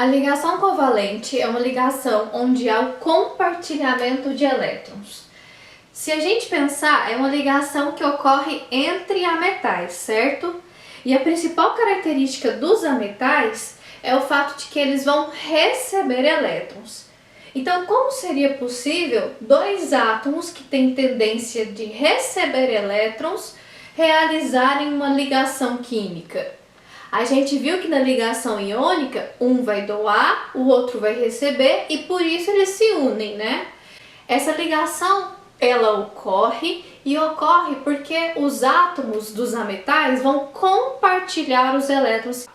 A ligação covalente é uma ligação onde há o compartilhamento de elétrons. Se a gente pensar, é uma ligação que ocorre entre ametais, certo? E a principal característica dos ametais é o fato de que eles vão receber elétrons. Então, como seria possível dois átomos que têm tendência de receber elétrons realizarem uma ligação química? A gente viu que na ligação iônica, um vai doar, o outro vai receber e por isso eles se unem, né? Essa ligação, ela ocorre porque os átomos dos ametais vão compartilhar os elétrons.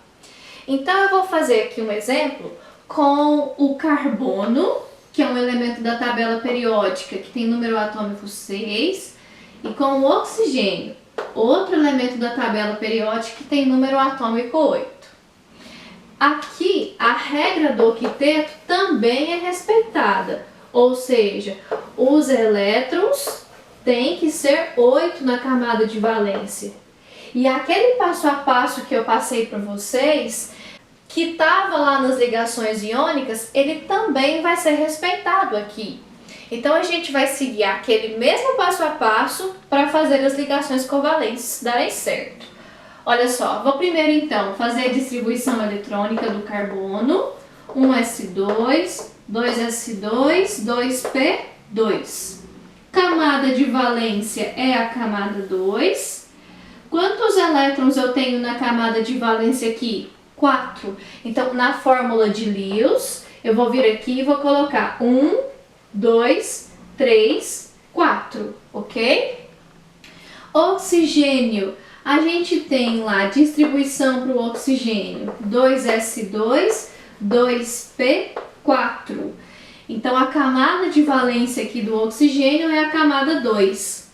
Então eu vou fazer aqui um exemplo com o carbono, que é um elemento da tabela periódica que tem número atômico 6, e com o oxigênio, outro elemento da tabela periódica que tem número atômico 8. Aqui, a regra do octeto também é respeitada, ou seja, os elétrons têm que ser 8 na camada de valência. E aquele passo a passo que eu passei para vocês, que estava lá nas ligações iônicas, ele também vai ser respeitado aqui. Então a gente vai seguir aquele mesmo passo a passo para fazer as ligações covalentes darem certo. Olha só, vou primeiro então fazer a distribuição eletrônica do carbono, 1s2, 2s2, 2p2. Camada de valência é a camada 2. Quantos elétrons eu tenho na camada de valência aqui? 4. Então, na fórmula de Lewis, eu vou vir aqui e vou colocar 1, 2, 3, 4, ok? Oxigênio, a gente tem lá distribuição para o oxigênio, 2s2, 2p4. Então, a camada de valência aqui do oxigênio é a camada 2.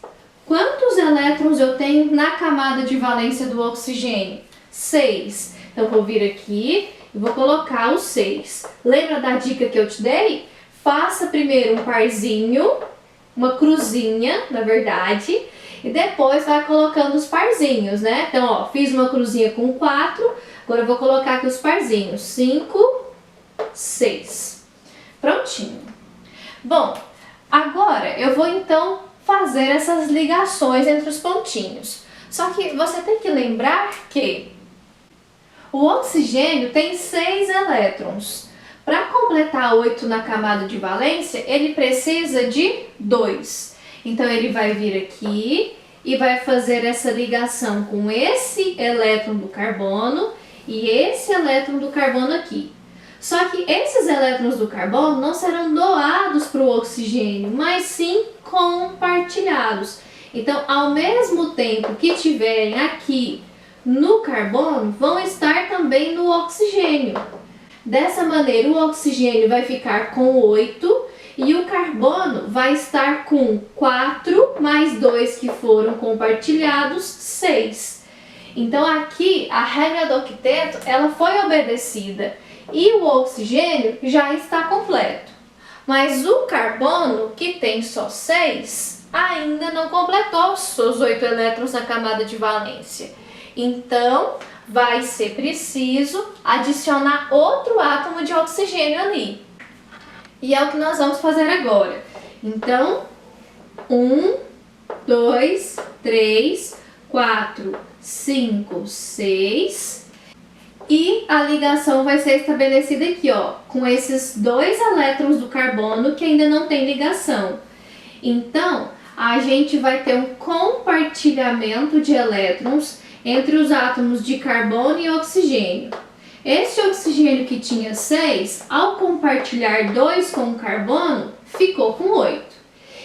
Quantos elétrons eu tenho na camada de valência do oxigênio? 6. Então, vou vir aqui e vou colocar o 6. Lembra da dica que eu te dei? Faça primeiro um parzinho, uma cruzinha, na verdade, e depois vai colocando os parzinhos, né? Então, ó, fiz uma cruzinha com 4, agora eu vou colocar aqui os parzinhos, 5, 6. Prontinho. Bom, agora eu vou então fazer essas ligações entre os pontinhos. Só que você tem que lembrar que o oxigênio tem 6 elétrons. Para completar 8 na camada de valência, ele precisa de 2. Então, ele vai vir aqui e vai fazer essa ligação com esse elétron do carbono e esse elétron do carbono aqui. Só que esses elétrons do carbono não serão doados para o oxigênio, mas sim compartilhados. Então, ao mesmo tempo que tiverem aqui no carbono, vão estar também no oxigênio. Dessa maneira, o oxigênio vai ficar com 8 e o carbono vai estar com 4 mais 2 que foram compartilhados, 6. Então, aqui, a regra do octeto, ela foi obedecida e o oxigênio já está completo. Mas o carbono, que tem só 6, ainda não completou os seus 8 elétrons na camada de valência. Então, vai ser preciso adicionar outro átomo de oxigênio ali. E é o que nós vamos fazer agora. Então, 1, 2, 3, 4, 5, 6. E a ligação vai ser estabelecida aqui, ó, com esses 2 elétrons do carbono que ainda não tem ligação. Então, a gente vai ter um compartilhamento de elétrons entre os átomos de carbono e oxigênio. Esse oxigênio que tinha 6, ao compartilhar 2 com o carbono, ficou com 8.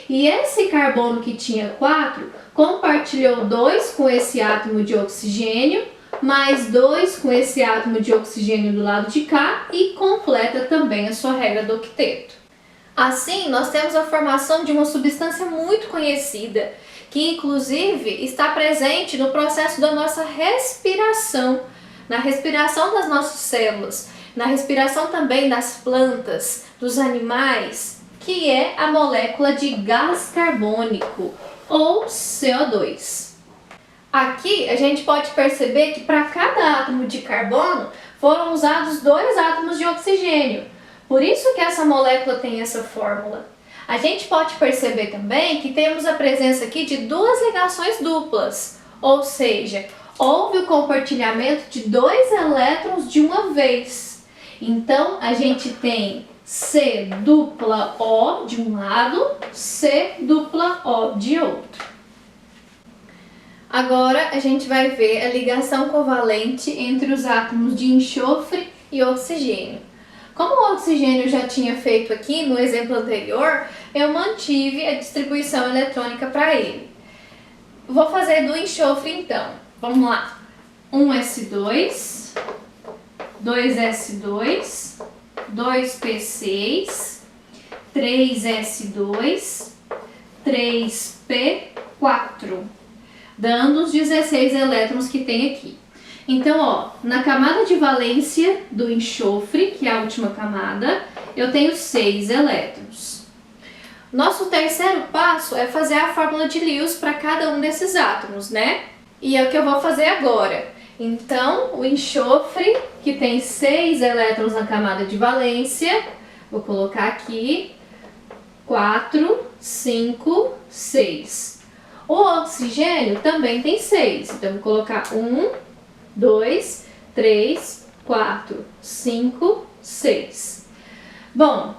E esse carbono que tinha 4, compartilhou 2 com esse átomo de oxigênio, mais 2 com esse átomo de oxigênio do lado de cá e completa também a sua regra do octeto. Assim, nós temos a formação de uma substância muito conhecida, que inclusive está presente no processo da nossa respiração, na respiração das nossas células, na respiração também das plantas, dos animais, que é a molécula de gás carbônico, ou CO2. Aqui a gente pode perceber que para cada átomo de carbono foram usados 2 átomos de oxigênio. Por isso que essa molécula tem essa fórmula. A gente pode perceber também que temos a presença aqui de 2 ligações duplas, ou seja, houve o compartilhamento de 2 elétrons de uma vez. Então, a gente tem C dupla O de um lado, C dupla O de outro. Agora, a gente vai ver a ligação covalente entre os átomos de enxofre e oxigênio. Como o oxigênio eu já tinha feito aqui no exemplo anterior, eu mantive a distribuição eletrônica para ele. Vou fazer do enxofre então. Vamos lá. 1s2, 2s2, 2p6, 3s2, 3p4, dando os 16 elétrons que tem aqui. Então, ó, na camada de valência do enxofre, que é a última camada, eu tenho 6 elétrons. Nosso terceiro passo é fazer a fórmula de Lewis para cada um desses átomos, né? E é o que eu vou fazer agora. Então, o enxofre, que tem 6 elétrons na camada de valência, vou colocar aqui 4, 5, 6. O oxigênio também tem 6, então vou colocar 1, 2, 3, 4, 5, 6. Bom,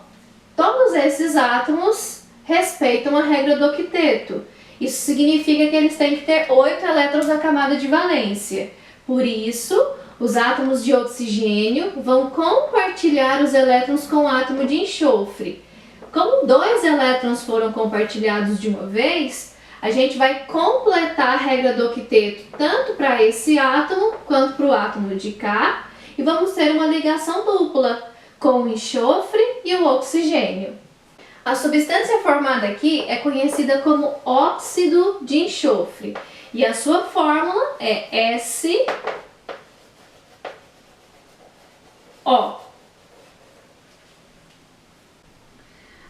todos esses átomos respeitam a regra do octeto. Isso significa que eles têm que ter 8 elétrons na camada de valência. Por isso, os átomos de oxigênio vão compartilhar os elétrons com o átomo de enxofre. Como 2 elétrons foram compartilhados de uma vez, a gente vai completar a regra do octeto tanto para esse átomo quanto para o átomo de cá e vamos ter uma ligação dupla com o enxofre e o oxigênio. A substância formada aqui é conhecida como óxido de enxofre e a sua fórmula é SO.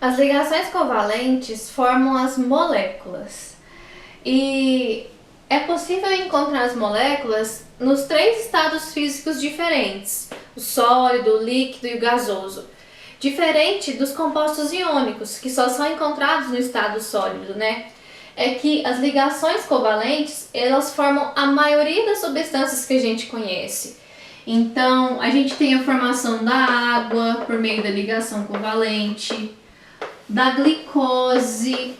As ligações covalentes formam as moléculas. E é possível encontrar as moléculas nos 3 estados físicos diferentes, o sólido, o líquido e o gasoso. Diferente dos compostos iônicos, que só são encontrados no estado sólido, né? É que as ligações covalentes, elas formam a maioria das substâncias que a gente conhece. Então, a gente tem a formação da água por meio da ligação covalente, da glicose,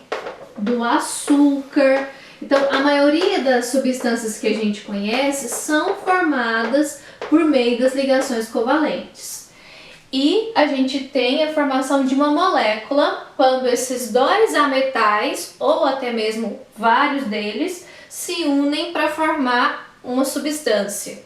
do açúcar. Então, a maioria das substâncias que a gente conhece são formadas por meio das ligações covalentes. E a gente tem a formação de uma molécula quando esses 2 ametais, ou até mesmo vários deles, se unem para formar uma substância.